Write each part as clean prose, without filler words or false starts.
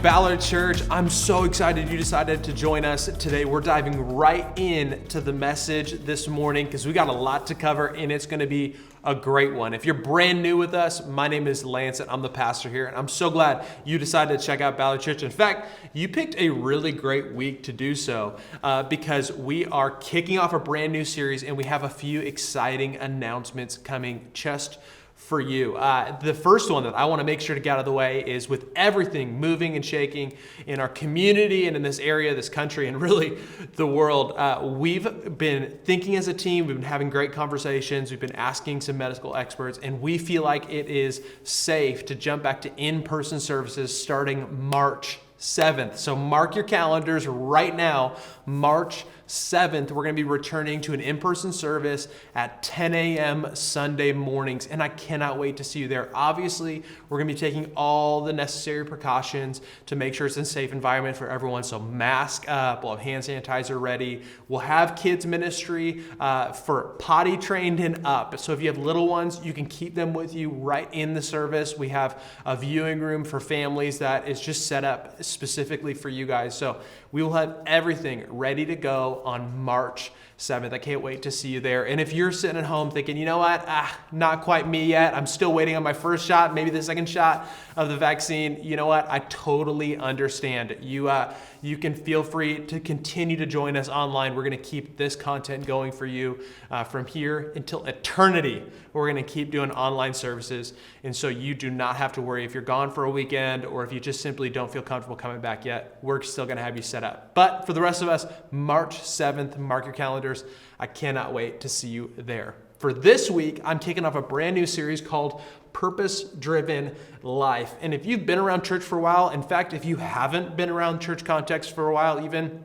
Ballard Church. I'm so excited you decided to join us today. We're diving right into the message this morning because we got a lot to cover and it's going to be a great one. If you're brand new with us, my name is Lance and I'm the pastor here, and I'm so glad you decided to check out Ballard Church. In fact, you picked a really great week to do so because we are kicking off a brand new series and we have a few exciting announcements coming just for you. The first one that I want to make sure to get out of the way is, with everything moving and shaking in our community and in this area, this country, and really the world, we've been thinking as a team, we've been having great conversations, we've been asking some medical experts, and we feel like it is safe to jump back to in-person services starting March 7th. So mark your calendars right now. March 7th, we're going to be returning to an in-person service at 10 a.m. Sunday mornings, and I cannot wait to see you there. Obviously, we're going to be taking all the necessary precautions to make sure it's a safe environment for everyone. So mask up, we'll have hand sanitizer ready. We'll have kids ministry for potty trained and up. So if you have little ones, you can keep them with you right in the service. We have a viewing room for families that is just set up specifically for you guys. So we will have everything ready to go on March 7th. I can't wait to see you there. And if you're sitting at home thinking, you know what, not quite me yet, I'm still waiting on my first shot, maybe the second shot of the vaccine, you know what, I totally understand. You can feel free to continue to join us online. We're going to keep this content going for you from here until eternity. We're going to keep doing online services. And so you do not have to worry if you're gone for a weekend or if you just simply don't feel comfortable coming back yet. We're still going to have you set up. But for the rest of us, March 7th, mark your calendars. I cannot wait to see you there. For this week, I'm kicking off a brand new series called Purpose-Driven Life. And if you've been around church for a while, in fact, if you haven't been around church context for a while even,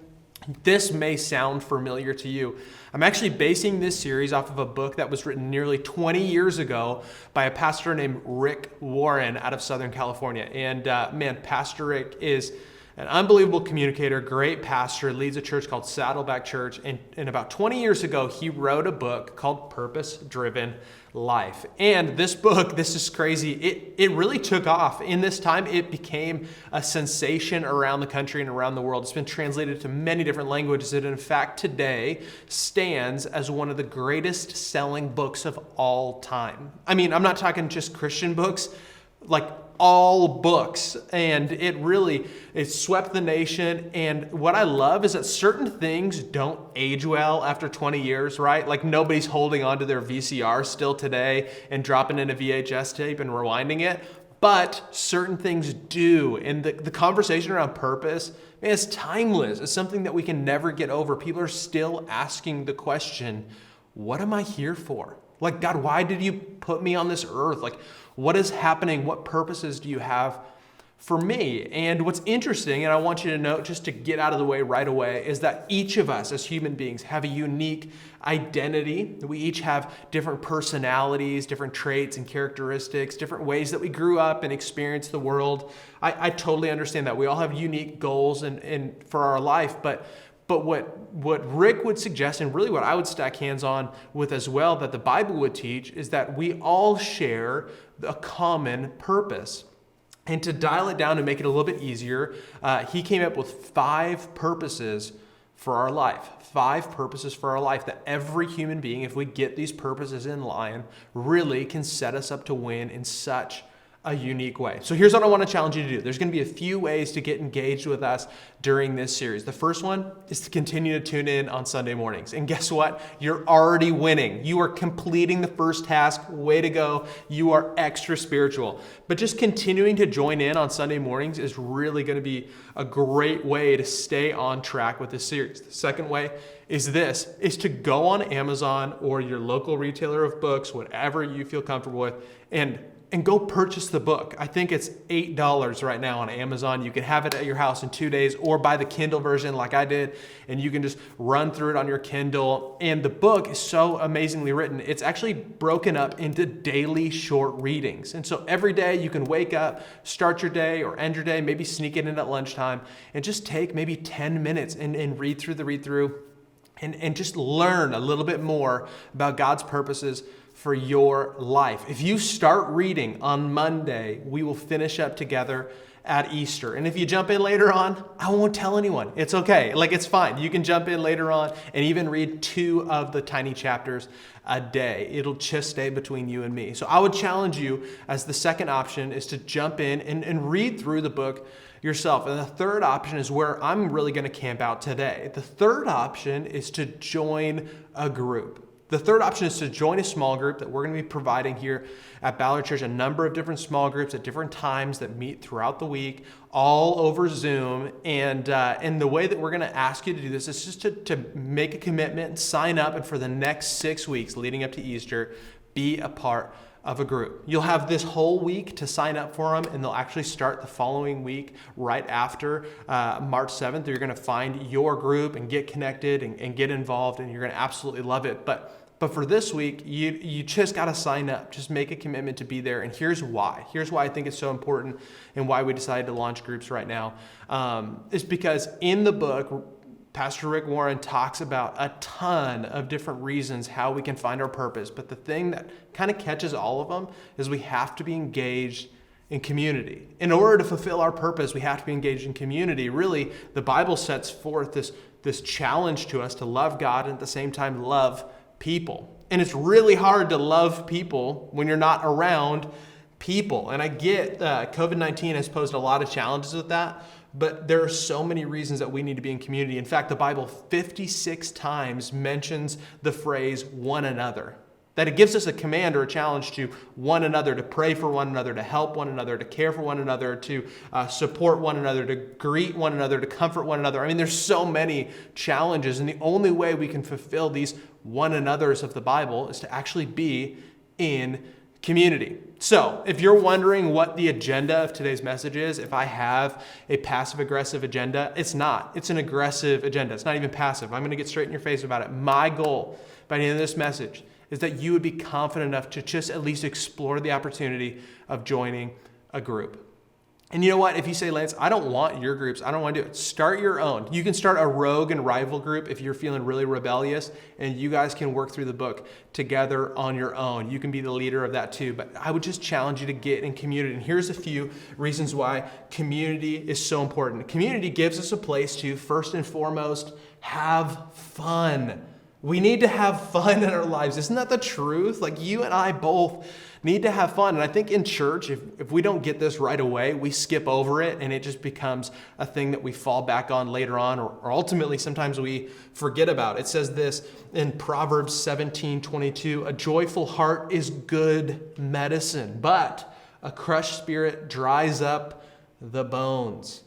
this may sound familiar to you. I'm actually basing this series off of a book that was written nearly 20 years ago by a pastor named Rick Warren out of Southern California. And man, Pastor Rick is an unbelievable communicator, great pastor, leads a church called Saddleback Church. And about 20 years ago, he wrote a book called Purpose-Driven Life. And this book, this is crazy, it really took off. In this time, it became a sensation around the country and around the world. It's been translated to many different languages. It, in fact, today stands as one of the greatest selling books of all time. I mean, I'm not talking just Christian books, like all books, and it swept the nation. And what I love is that certain things don't age well after 20 years, right? Like nobody's holding on to their VCR still today and dropping in a VHS tape and rewinding it, but certain things do. And the conversation around purpose, man, it's timeless. It's something that we can never get over. People are still asking the question, what am I here for? Like, God, why did you put me on this earth? Like, what is happening? What purposes do you have for me? And what's interesting, and I want you to note, just to get out of the way right away, is that each of us as human beings have a unique identity. We each have different personalities, different traits and characteristics, different ways that we grew up and experienced the world. I totally understand that. We all have unique goals and for our life, but what Rick would suggest, and really what I would stack hands on with as well, that the Bible would teach, is that we all share a common purpose. And to dial it down and make it a little bit easier, he came up with 5 purposes for our life. 5 purposes for our life that every human being, if we get these purposes in line, really can set us up to win in such a unique way. So here's what I want to challenge you to do. There's going to be a few ways to get engaged with us during this series. The first one is to continue to tune in on Sunday mornings. And guess what? You're already winning. You are completing the first task. Way to go. You are extra spiritual. But just continuing to join in on Sunday mornings is really going to be a great way to stay on track with this series. The second way is to go on Amazon or your local retailer of books, whatever you feel comfortable with, and go purchase the book. I think it's $8 right now on Amazon. You can have it at your house in 2 days, or buy the Kindle version like I did, and you can just run through it on your Kindle. And the book is so amazingly written. It's actually broken up into daily short readings. And so every day you can wake up, start your day or end your day, maybe sneak it in at lunchtime, and just take maybe 10 minutes and read through and just learn a little bit more about God's purposes for your life. If you start reading on Monday, we will finish up together at Easter. And if you jump in later on, I won't tell anyone. It's okay. Like, it's fine. You can jump in later on and even read 2 of the tiny chapters a day. It'll just stay between you and me. So I would challenge you, as the second option, is to jump in and read through the book yourself. And the third option is where I'm really going to camp out today. The third option is to join a group. The third option is to join a small group that we're going to be providing here at Ballard Church, a number of different small groups at different times that meet throughout the week, all over Zoom. And the way that we're going to ask you to do this is just to make a commitment, sign up, and for the next 6 weeks leading up to Easter, be a part of a group. You'll have this whole week to sign up for them, and they'll actually start the following week right after March 7th. You're going to find your group and get connected and get involved, and you're going to absolutely love it. But for this week, you just got to sign up. Just make a commitment to be there. And here's why. Here's why I think it's so important and why we decided to launch groups right now. Is because in the book, Pastor Rick Warren talks about a ton of different reasons how we can find our purpose. But the thing that kind of catches all of them is we have to be engaged in community. In order to fulfill our purpose, we have to be engaged in community. Really, the Bible sets forth this challenge to us to love God and at the same time love people. And it's really hard to love people when you're not around people. And I get COVID-19 has posed a lot of challenges with that, but there are so many reasons that we need to be in community. In fact, the Bible 56 times mentions the phrase one another. That it gives us a command or a challenge to one another, to pray for one another, to help one another, to care for one another, to support one another, to greet one another, to comfort one another. I mean, there's so many challenges, and the only way we can fulfill these one another's of the Bible is to actually be in community. So if you're wondering what the agenda of today's message is, if I have a passive-aggressive agenda, it's not. It's an aggressive agenda. It's not even passive. I'm going to get straight in your face about it. My goal by the end of this message is that you would be confident enough to just at least explore the opportunity of joining a group. And you know what? If you say, Lance, I don't want your groups, I don't want to do it, start your own. You can start a rogue and rival group if you're feeling really rebellious, and you guys can work through the book together on your own. You can be the leader of that too. But I would just challenge you to get in community. And here's a few reasons why community is so important. Community gives us a place to, first and foremost, have fun. We need to have fun in our lives. Isn't that the truth? Like, you and I both need to have fun. And I think in church, if we don't get this right away, we skip over it and it just becomes a thing that we fall back on later on, or ultimately sometimes we forget about. It says this in Proverbs 17:22, a joyful heart is good medicine, but a crushed spirit dries up the bones.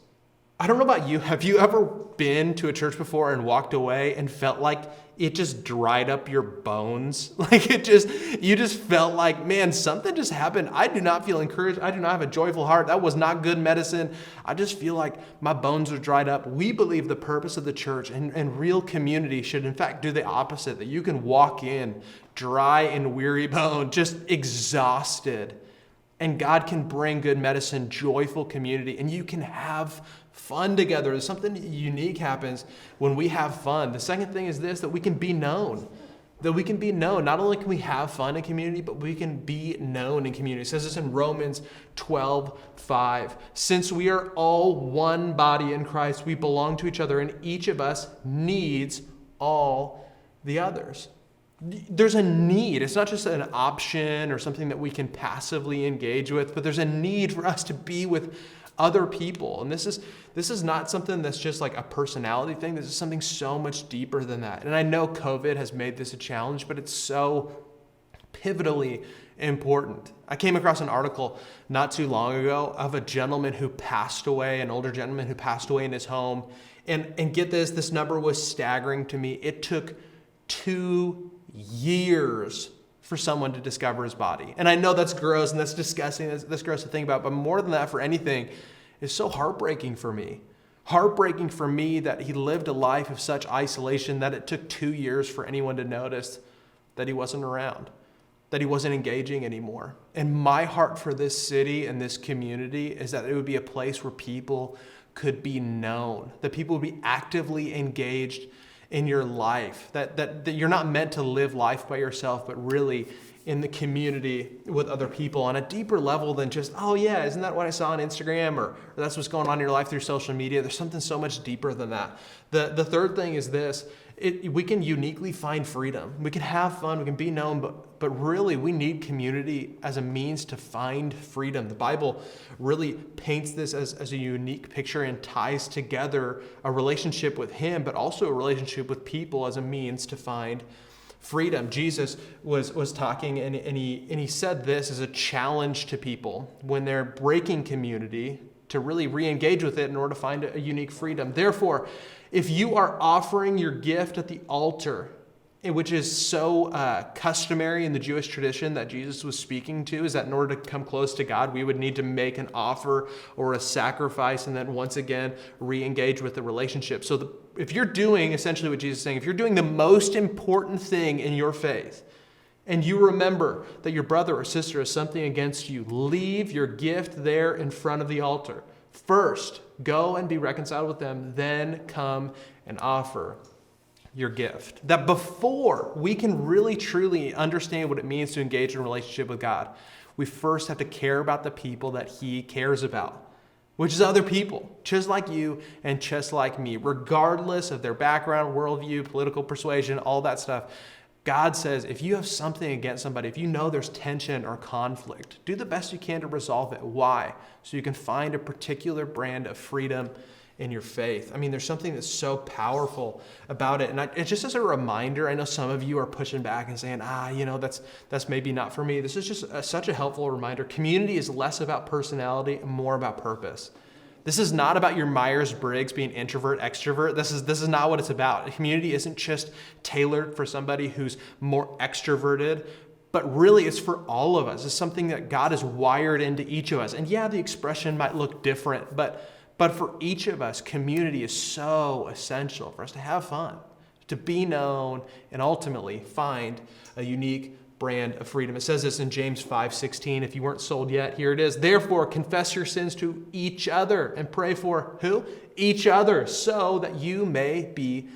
I don't know about you. Have you ever been to a church before and walked away and felt like it just dried up your bones? Like you just felt like, man, something just happened. I do not feel encouraged. I do not have a joyful heart. That was not good medicine. I just feel like my bones are dried up. We believe the purpose of the church and real community should in fact do the opposite, that you can walk in dry and weary bone, just exhausted. And God can bring good medicine, joyful community, and you can have fun together. There's something unique happens when we have fun. The second thing is this, that we can be known. That we can be known. Not only can we have fun in community, but we can be known in community. It says this in Romans 12:5. Since we are all one body in Christ, we belong to each other, and each of us needs all the others. There's a need. It's not just an option or something that we can passively engage with, but there's a need for us to be with other people. And this is not something that's just like a personality thing. This is something so much deeper than that. And I know COVID has made this a challenge, but it's so pivotally important. I came across an article not too long ago of a gentleman who passed away, an older gentleman who passed away in his home. And get this number was staggering to me. It took 2 years for someone to discover his body. And I know that's gross and that's disgusting. That's gross to think about. But more than that, for anything, it's so heartbreaking for me. Heartbreaking for me that he lived a life of such isolation that it took 2 years for anyone to notice that he wasn't around, that he wasn't engaging anymore. And my heart for this city and this community is that it would be a place where people could be known, that people would be actively engaged in your life, that you're not meant to live life by yourself, but really in the community with other people on a deeper level than just, oh yeah, isn't that what I saw on Instagram, or that's what's going on in your life through social media. There's something so much deeper than that. The third thing is this: we can uniquely find freedom. We can have fun, we can be known, but really we need community as a means to find freedom. The Bible really paints this as a unique picture and ties together a relationship with Him, but also a relationship with people as a means to find freedom. Jesus was talking and he said this as a challenge to people when they're breaking community to really re-engage with it in order to find a unique freedom. Therefore, if you are offering your gift at the altar, which is so customary in the Jewish tradition that Jesus was speaking to, is that in order to come close to God, we would need to make an offer or a sacrifice and then once again re-engage with the relationship. So if you're doing essentially what Jesus is saying, if you're doing the most important thing in your faith, and you remember that your brother or sister has something against you, leave your gift there in front of the altar. First, go and be reconciled with them, then come and offer your gift. That before we can really truly understand what it means to engage in a relationship with God, we first have to care about the people that He cares about, which is other people, just like you and just like me, regardless of their background, worldview, political persuasion, all that stuff. God says, if you have something against somebody, if you know there's tension or conflict, do the best you can to resolve it. Why? So you can find a particular brand of freedom in your faith. I mean, there's something that's so powerful about it. And it's just as a reminder, I know some of you are pushing back and saying, that's maybe not for me. This is just such a helpful reminder. Community is less about personality and more about purpose. This is not about your Myers-Briggs being introvert, extrovert. This is not what it's about. Community isn't just tailored for somebody who's more extroverted, but really it's for all of us. It's something that God has wired into each of us. And yeah, the expression might look different, but for each of us, community is so essential for us to have fun, to be known, and ultimately find a unique brand of freedom. It says this in James 5:16. If you weren't sold yet, here it is. Therefore, confess your sins to each other and pray for who? Each other, so that you may be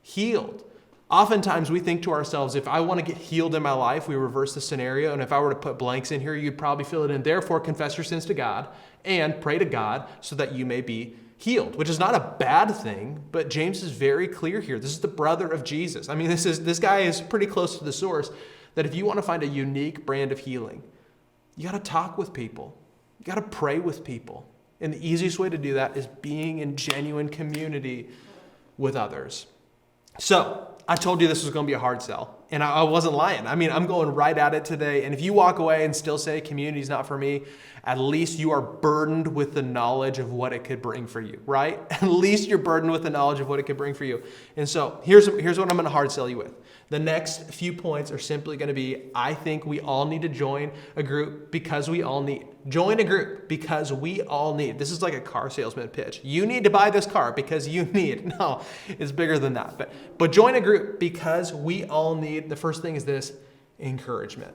healed. Oftentimes we think to ourselves, if I want to get healed in my life, we reverse the scenario. And if I were to put blanks in here, you'd probably fill it in. Therefore, confess your sins to God and pray to God so that you may be healed, which is not a bad thing, but James is very clear here. This is the brother of Jesus. I mean, this guy is pretty close to the source, that if you want to find a unique brand of healing, you got to talk with people. You got to pray with people. And the easiest way to do that is being in genuine community with others. So I told you this was going to be a hard sell, and I wasn't lying. I mean, I'm going right at it today. And if you walk away and still say community is not for me, at least you are burdened with the knowledge of what it could bring for you, right? At least you're burdened with the knowledge of what it could bring for you. And so here's what I'm going to hard sell you with. The next few points are simply going to be, I think we all need to join a group because we all need. Join a group because we all need. This is like a car salesman pitch. You need to buy this car because you need. No, it's bigger than that. But join a group because we all need. The first thing is this: encouragement.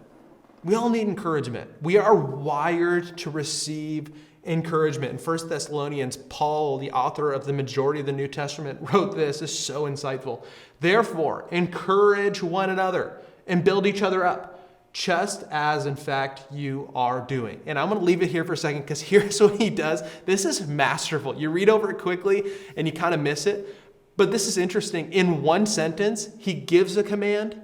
We all need encouragement. We are wired to receive encouragement. In 1 Thessalonians, Paul, the author of the majority of the New Testament, wrote this. It's so insightful. Therefore, encourage one another and build each other up, just as in fact you are doing. And I'm going to leave it here for a second because here's what he does. This is masterful. You read over it quickly and you kind of miss it. But this is interesting. In one sentence, he gives a command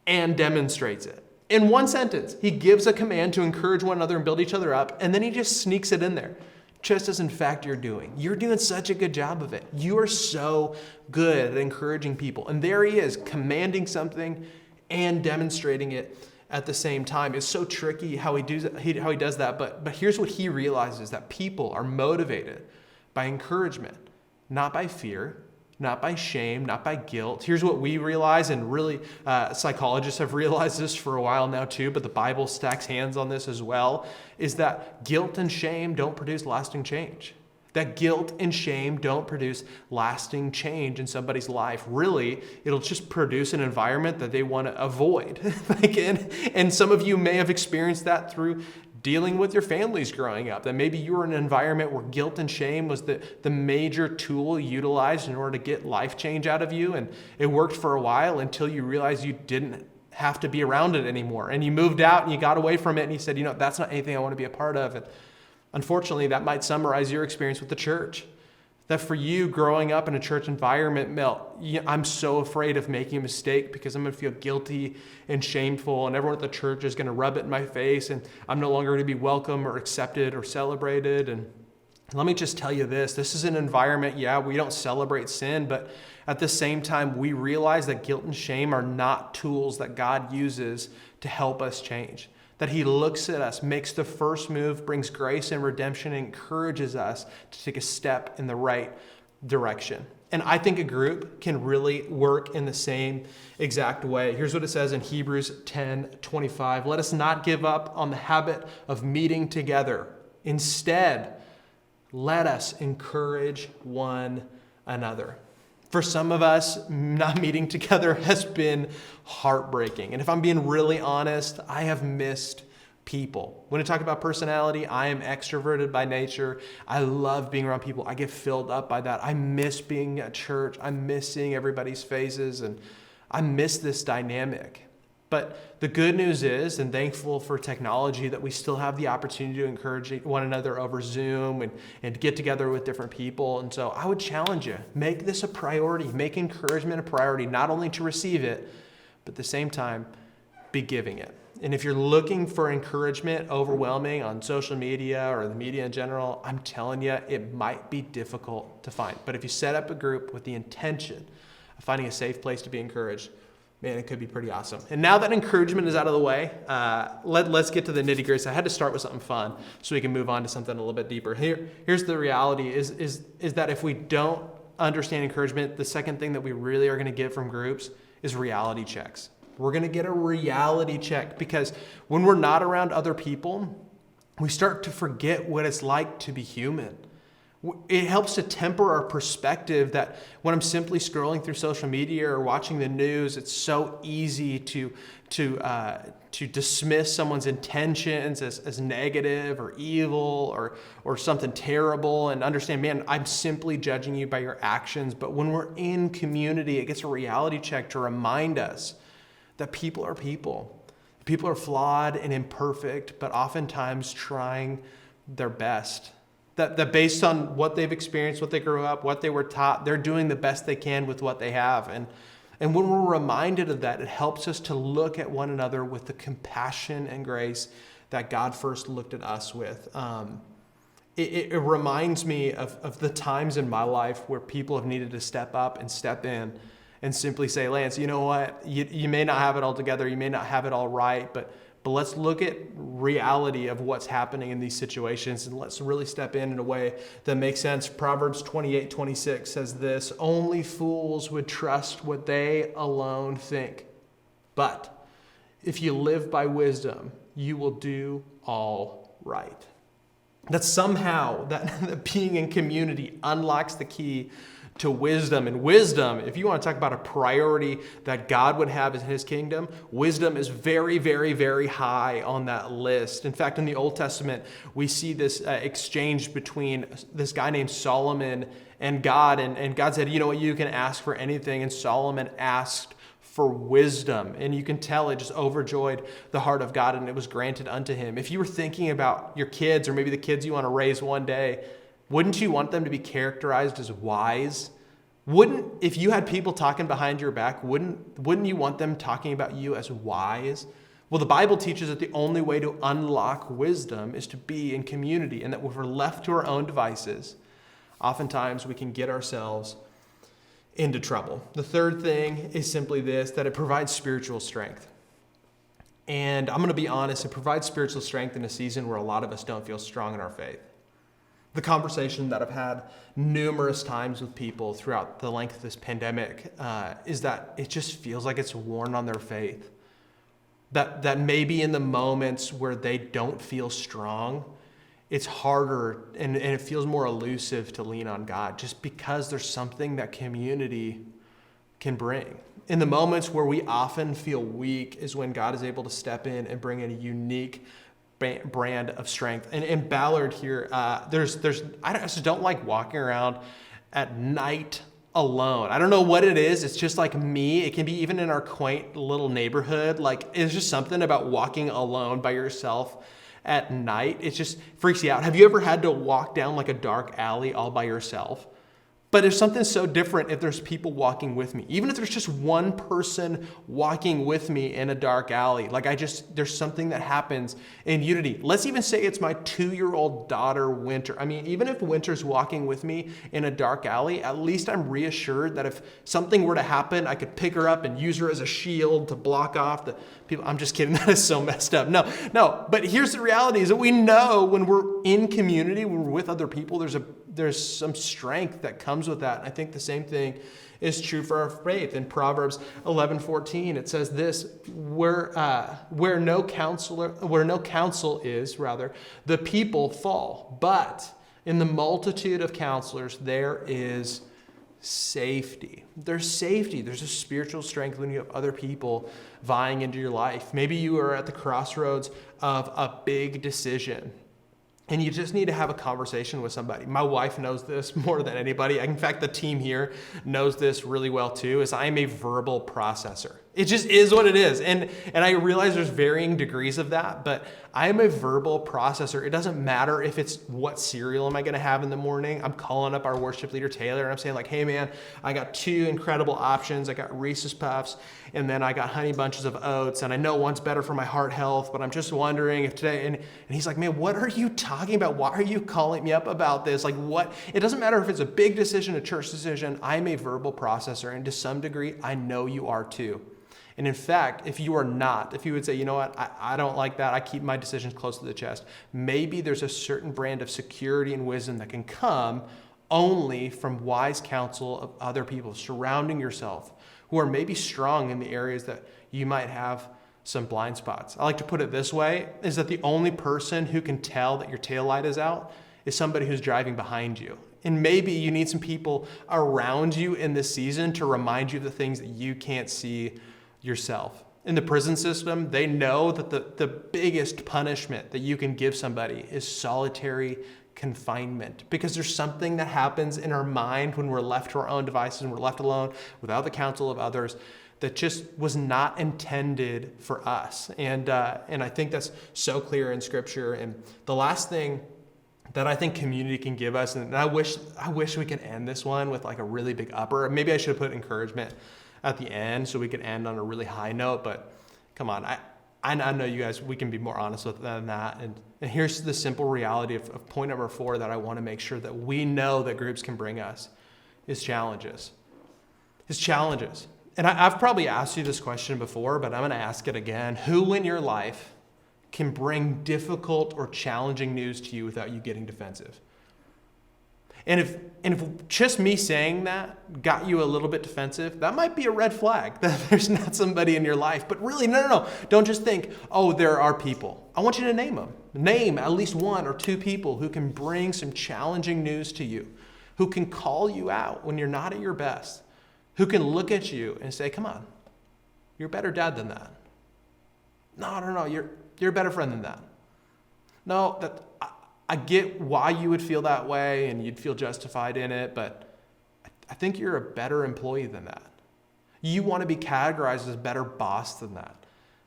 and demonstrates it. In one sentence, he gives a command to encourage one another and build each other up, and then he just sneaks it in there, just as in fact you're doing. You're doing such a good job of it. You are so good at encouraging people. And there he is, commanding something and demonstrating it at the same time. It's so tricky how he does that, but here's what he realizes, that people are motivated by encouragement, not by fear, not by shame, not by guilt. Here's what we realize, and really psychologists have realized this for a while now too, but the Bible stacks hands on this as well, is that guilt and shame don't produce lasting change. That guilt and shame don't produce lasting change in somebody's life. Really, it'll just produce an environment that they want to avoid. And some of you may have experienced that through dealing with your families growing up, that maybe you were in an environment where guilt and shame was the major tool utilized in order to get life change out of you. And it worked for a while until you realized you didn't have to be around it anymore. And you moved out and you got away from it and you said, that's not anything I want to be a part of. And unfortunately, that might summarize your experience with the church. That for you, growing up in a church environment, Mel, I'm so afraid of making a mistake because I'm going to feel guilty and shameful, and everyone at the church is going to rub it in my face, and I'm no longer going to be welcome or accepted or celebrated. And let me just tell you this is an environment, we don't celebrate sin, but at the same time, we realize that guilt and shame are not tools that God uses to help us change. That he looks at us, makes the first move, brings grace and redemption, and encourages us to take a step in the right direction. And I think a group can really work in the same exact way. Here's what it says in Hebrews 10:25. Let us not give up on the habit of meeting together. Instead, let us encourage one another. For some of us, not meeting together has been heartbreaking. And if I'm being really honest, I have missed people. When I talk about personality, I am extroverted by nature. I love being around people. I get filled up by that. I miss being at church. I miss seeing everybody's faces, and I miss this dynamic. But the good news is, and thankful for technology, that we still have the opportunity to encourage one another over Zoom and get together with different people. And so I would challenge you, make this a priority, make encouragement a priority, not only to receive it, but at the same time, be giving it. And if you're looking for encouragement overwhelming on social media or the media in general, I'm telling you, it might be difficult to find. But if you set up a group with the intention of finding a safe place to be encouraged, man, it could be pretty awesome. And now that encouragement is out of the way, let's get to the nitty-gritty. I had to start with something fun so we can move on to something a little bit deeper. Here's the reality is that if we don't understand encouragement, the second thing that we really are going to get from groups is reality checks. We're going to get a reality check because when we're not around other people, we start to forget what it's like to be human. It helps to temper our perspective that when I'm simply scrolling through social media or watching the news, it's so easy to dismiss someone's intentions as negative or evil or something terrible, and understand, man, I'm simply judging you by your actions. But when we're in community, it gets a reality check to remind us that people are people. People are flawed and imperfect, but oftentimes trying their best. That based on what they've experienced, what they grew up, what they were taught, they're doing the best they can with what they have. And when we're reminded of that, it helps us to look at one another with the compassion and grace that God first looked at us with. It reminds me of the times in my life where people have needed to step up and step in and simply say, Lance, you know what? You may not have it all together. You may not have it all right, but let's look at reality of what's happening in these situations, and let's really step in a way that makes sense. Proverbs 28:26 says this: only fools would trust what they alone think. But if you live by wisdom, you will do all right. That somehow that being in community unlocks the key to wisdom. And wisdom, if you want to talk about a priority that God would have in his kingdom, wisdom is very, very, very high on that list. In fact, in the Old Testament, we see this exchange between this guy named Solomon and God. And God said, you know what, you can ask for anything. And Solomon asked for wisdom. And you can tell it just overjoyed the heart of God, and it was granted unto him. If you were thinking about your kids, or maybe the kids you want to raise one day, wouldn't you want them to be characterized as wise? If you had people talking behind your back, wouldn't you want them talking about you as wise? Well, the Bible teaches that the only way to unlock wisdom is to be in community, and that if we're left to our own devices, oftentimes we can get ourselves into trouble. The third thing is simply this, that it provides spiritual strength. And I'm going to be honest, it provides spiritual strength in a season where a lot of us don't feel strong in our faith. The conversation that I've had numerous times with people throughout the length of this pandemic is that it just feels like it's worn on their faith. That maybe in the moments where they don't feel strong, it's harder and it feels more elusive to lean on God, just because there's something that community can bring. In the moments where we often feel weak is when God is able to step in and bring in a unique brand of strength. And in Ballard here, I just don't like walking around at night alone. I don't know what it is. It's just like me. It can be even in our quaint little neighborhood. Like it's just something about walking alone by yourself at night. It just freaks you out. Have you ever had to walk down like a dark alley all by yourself? But there's something so different if there's people walking with me. Even if there's just one person walking with me in a dark alley. Like there's something that happens in unity. Let's even say it's my 2-year-old daughter, Winter. I mean, even if Winter's walking with me in a dark alley, at least I'm reassured that if something were to happen, I could pick her up and use her as a shield to block off the people. I'm just kidding. That is so messed up. No. But here's the reality is that we know when we're in community, when we're with other people, there's some strength that comes with that. And I think the same thing is true for our faith. In Proverbs 11:14, it says this: where no counsel is, the people fall. But in the multitude of counselors, there is safety. There's safety. There's a spiritual strength when you have other people vying into your life. Maybe you are at the crossroads of a big decision, and you just need to have a conversation with somebody. My wife knows this more than anybody. In fact, the team here knows this really well too, is I'm a verbal processor. It just is what it is. And I realize there's varying degrees of that, but I am a verbal processor. It doesn't matter if it's what cereal am I going to have in the morning. I'm calling up our worship leader, Taylor, and I'm saying like, hey man, I got 2 incredible options. I got Reese's Puffs, and then I got Honey Bunches of Oats, and I know one's better for my heart health, but I'm just wondering if today, and he's like, man, what are you talking about? Why are you calling me up about this? Like what? It doesn't matter if it's a big decision, a church decision. I'm a verbal processor, and to some degree, I know you are too. And in fact, if you are not, if you would say, you know what, I don't like that, I keep my decisions close to the chest, maybe there's a certain brand of security and wisdom that can come only from wise counsel of other people, surrounding yourself, who are maybe strong in the areas that you might have some blind spots. I like to put it this way, is that the only person who can tell that your taillight is out is somebody who's driving behind you. And maybe you need some people around you in this season to remind you of the things that you can't see yourself. In the prison system, they know that the biggest punishment that you can give somebody is solitary confinement, because there's something that happens in our mind when we're left to our own devices and we're left alone without the counsel of others that just was not intended for us. And I think that's so clear in Scripture. And the last thing that I think community can give us, and I wish we could end this one with like a really big upper. Maybe I should have put encouragement at the end so we could end on a really high note, but come on, I know you guys, we can be more honest than that. And here's the simple reality of point number 4 that I want to make sure that we know that groups can bring us is challenges. It's challenges. And I've probably asked you this question before, but I'm going to ask it again. Who in your life can bring difficult or challenging news to you without you getting defensive? And if just me saying that got you a little bit defensive, that might be a red flag that there's not somebody in your life. But really, no. Don't just think, oh, there are people. I want you to name them. Name at least 1 or 2 people who can bring some challenging news to you, who can call you out when you're not at your best, who can look at you and say, come on, you're a better dad than that. No, you're a better friend than that. No, I get why you would feel that way and you'd feel justified in it, but I think you're a better employee than that. You want to be categorized as a better boss than that.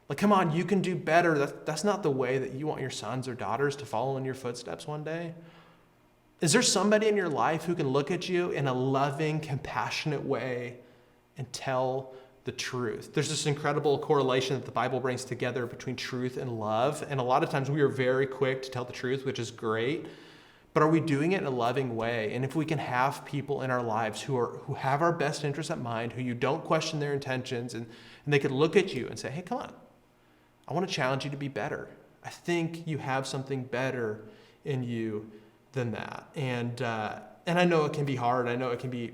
Like, come on, you can do better. That's not the way that you want your sons or daughters to follow in your footsteps one day. Is there somebody in your life who can look at you in a loving, compassionate way and tell the truth? There's this incredible correlation that the Bible brings together between truth and love. And a lot of times we are very quick to tell the truth, which is great. But are we doing it in a loving way? And if we can have people in our lives who have our best interests at mind, who you don't question their intentions, and they could look at you and say, hey, come on, I want to challenge you to be better. I think you have something better in you than that. And I know it can be hard. I know it can be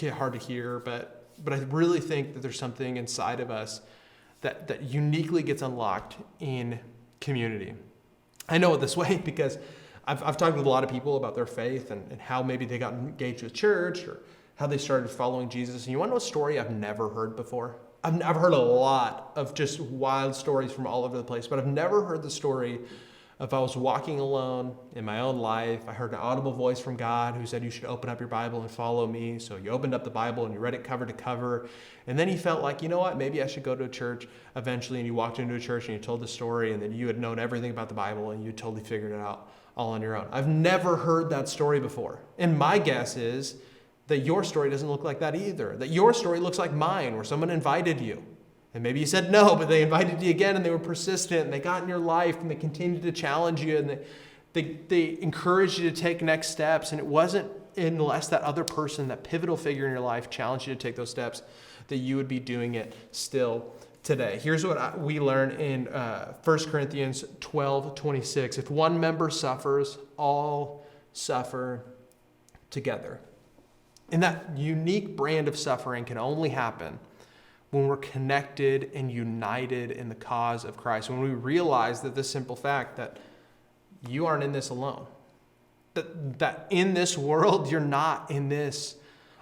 hard to hear, but I really think that there's something inside of us that uniquely gets unlocked in community. I know it this way because I've talked with a lot of people about their faith and how maybe they got engaged with church or how they started following Jesus. And you want to know a story I've never heard before? I've heard a lot of just wild stories from all over the place, but I've never heard the story if I was walking alone in my own life, I heard an audible voice from God who said you should open up your Bible and follow me. So you opened up the Bible and you read it cover to cover. And then you felt like, you know what, maybe I should go to a church eventually. And you walked into a church and you told the story, and then you had known everything about the Bible and you totally figured it out all on your own. I've never heard that story before. And my guess is that your story doesn't look like that either. That your story looks like mine, where someone invited you. And maybe you said no, but they invited you again, and they were persistent, and they got in your life, and they continued to challenge you, and they encouraged you to take next steps. And it wasn't unless that other person, that pivotal figure in your life, challenged you to take those steps, that you would be doing it still today. Here's what we learn in 1 Corinthians 12:26. If one member suffers, all suffer together. And that unique brand of suffering can only happen when we're connected and united in the cause of Christ, when we realize that this simple fact that you aren't in this alone, that in this world, you're not in this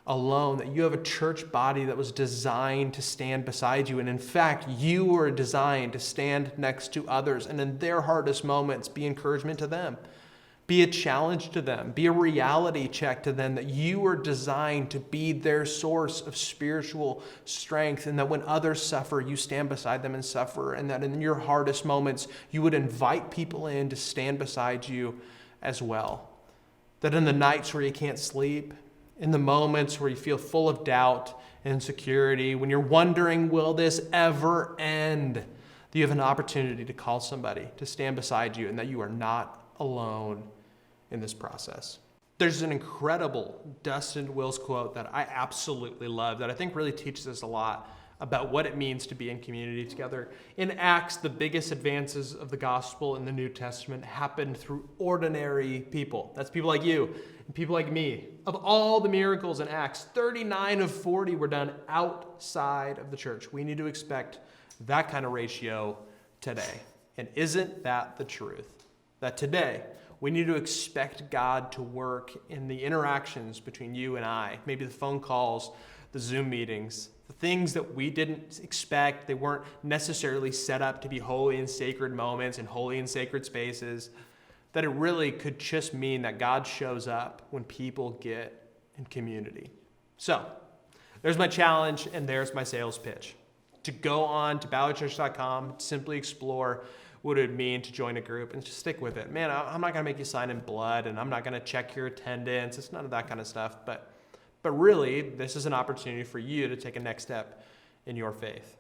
alone, that you have a church body that was designed to stand beside you. And in fact, you were designed to stand next to others, and in their hardest moments, be encouragement to them. Be a challenge to them. Be a reality check to them that you were designed to be their source of spiritual strength, and that when others suffer, you stand beside them and suffer, and that in your hardest moments, you would invite people in to stand beside you as well. That in the nights where you can't sleep, in the moments where you feel full of doubt and insecurity, when you're wondering, will this ever end, that you have an opportunity to call somebody to stand beside you, and that you are not alone in this process. There's an incredible Dustin Wills quote that I absolutely love, that I think really teaches us a lot about what it means to be in community together. In Acts, the biggest advances of the gospel in the New Testament happened through ordinary people. That's people like you and people like me. Of all the miracles in Acts, 39 of 40 were done outside of the church. We need to expect that kind of ratio today. And isn't that the truth? That today, we need to expect God to work in the interactions between you and I, maybe the phone calls, the Zoom meetings, the things that we didn't expect. They weren't necessarily set up to be holy and sacred moments and holy and sacred spaces, that it really could just mean that God shows up when people get in community. So, there's my challenge and there's my sales pitch. To go on to ballardchurch.com, simply explore what it would mean to join a group, and just stick with it. Man, I'm not going to make you sign in blood, and I'm not going to check your attendance. It's none of that kind of stuff. But really, this is an opportunity for you to take a next step in your faith.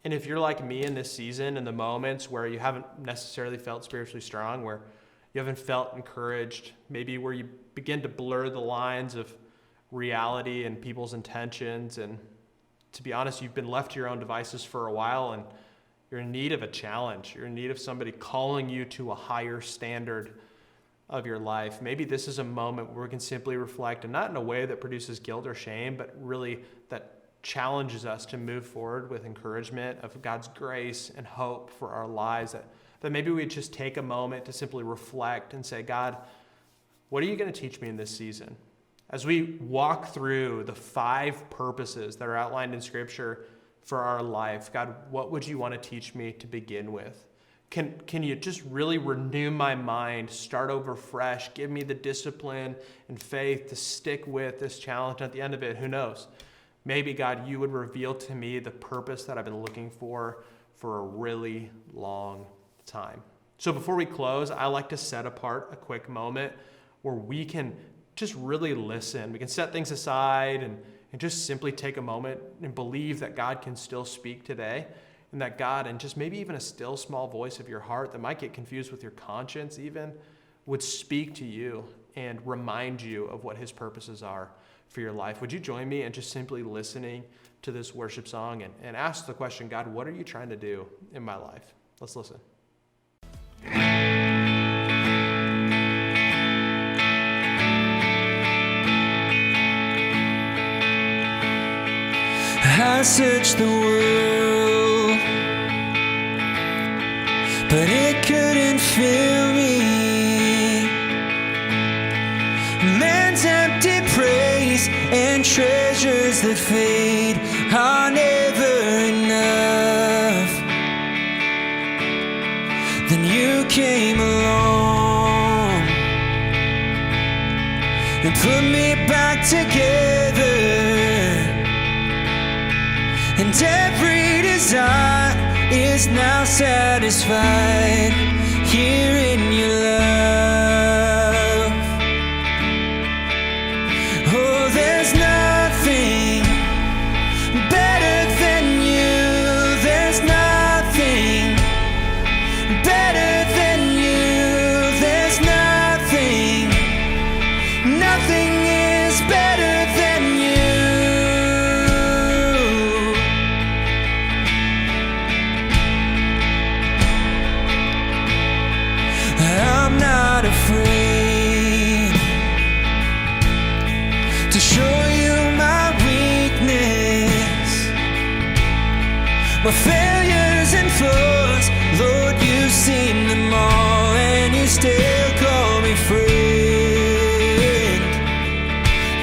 And if you're like me in this season, in the moments where you haven't necessarily felt spiritually strong, where you haven't felt encouraged, maybe where you begin to blur the lines of reality and people's intentions, and to be honest, you've been left to your own devices for a while, and you're in need of a challenge. You're in need of somebody calling you to a higher standard of your life. Maybe this is a moment where we can simply reflect, and not in a way that produces guilt or shame, but really that challenges us to move forward with encouragement of God's grace and hope for our lives. That maybe we just take a moment to simply reflect and say, God, what are you going to teach me in this season? As we walk through the 5 purposes that are outlined in Scripture for our life, God, what would you want to teach me to begin with? Can you just really renew my mind, start over fresh, give me the discipline and faith to stick with this challenge? At the end of it, who knows? Maybe, God, you would reveal to me the purpose that I've been looking for a really long time. So before we close, I like to set apart a quick moment where we can just really listen. We can set things aside and just simply take a moment and believe that God can still speak today, and that God, and just maybe even a still small voice of your heart that might get confused with your conscience even, would speak to you and remind you of what his purposes are for your life. Would you join me in just simply listening to this worship song and ask the question, God, what are you trying to do in my life? Let's listen. I searched the world, but it couldn't fill me. Man's empty praise and treasures that fade are never enough. Then you came along and put me back together, and every desire is now satisfied here in your love. Oh, there's nothing better than you. There's nothing better than you. There's nothing, nothing is better than you. I'm not afraid to show you my weakness, my failures and flaws. Lord, you've seen them all, and you still call me friend.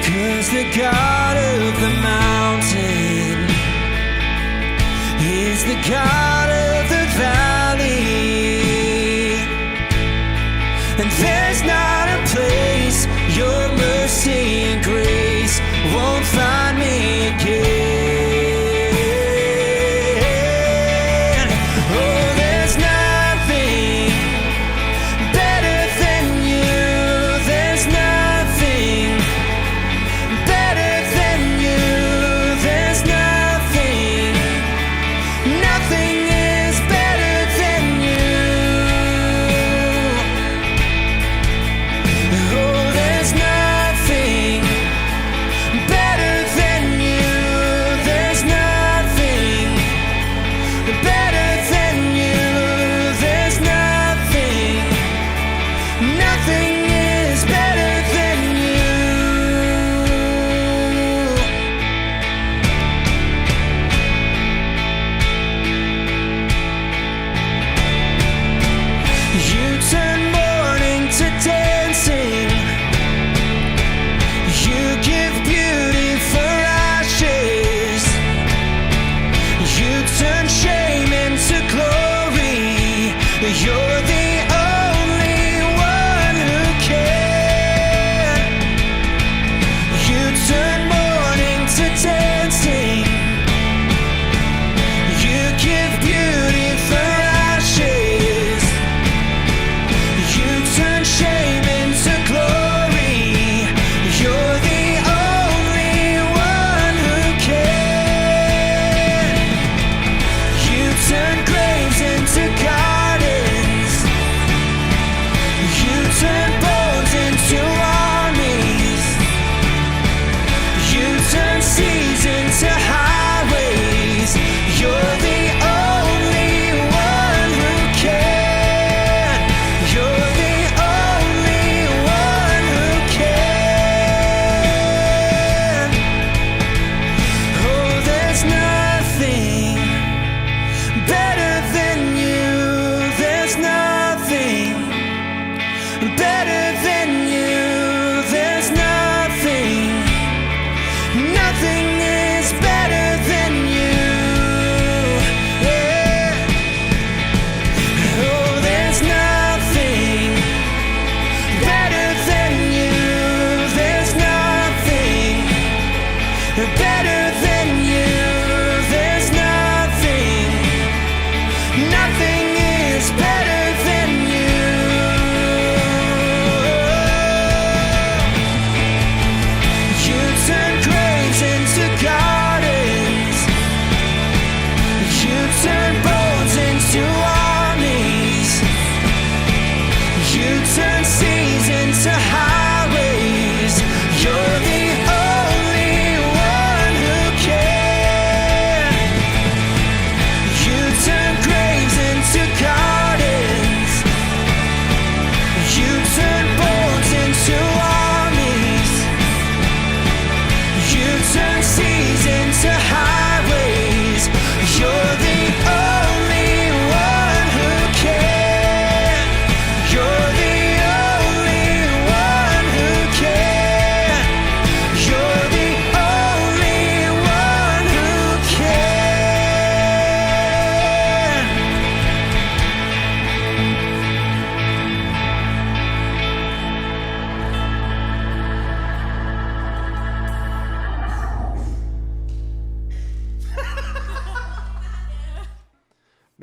'Cause the God of the mountain is the God of the valley, and there's not a place your mercy and grace won't find me again. Oh, there's nothing better than you. There's nothing better than you. There's nothing, nothing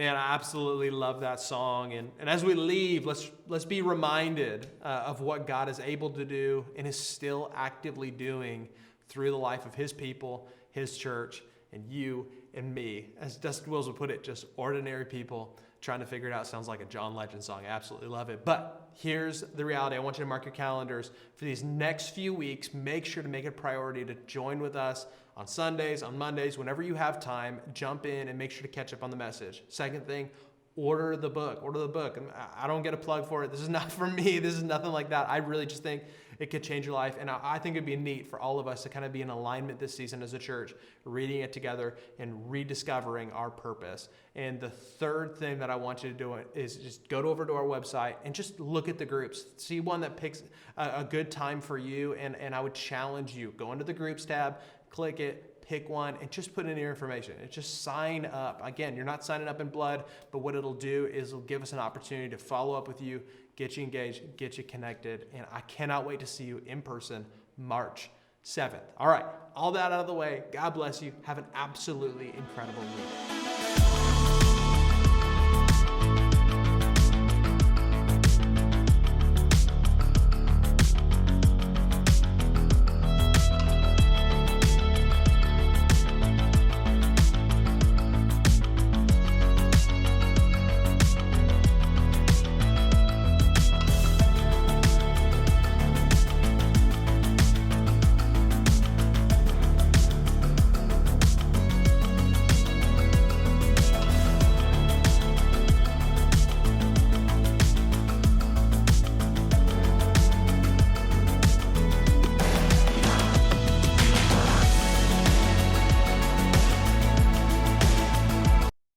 Man, I absolutely love that song. And as we leave, let's be reminded of what God is able to do and is still actively doing through the life of his people, his church, and you and me. As Dustin Wills would put it, just ordinary people trying to figure it out. Sounds like a John Legend song. I absolutely love it. But here's the reality. I want you to mark your calendars for these next few weeks. Make sure to make it a priority to join with us on Sundays, on Mondays, whenever you have time. Jump in and make sure to catch up on the message. Second thing, order the book. Order the book. I don't get a plug for it. This is not for me. This is nothing like that. I really just think it could change your life. And I think it'd be neat for all of us to kind of be in alignment this season as a church, reading it together and rediscovering our purpose. And the third thing that I want you to do is just go over to our website and just look at the groups. See one that picks a good time for you. And I would challenge you, go into the groups tab, click it, pick one, and just put in your information. And just sign up. Again, you're not signing up in blood, but what it'll do is it'll give us an opportunity to follow up with you, get you engaged, get you connected. And I cannot wait to see you in person March 7th. All right, all that out of the way. God bless you. Have an absolutely incredible week.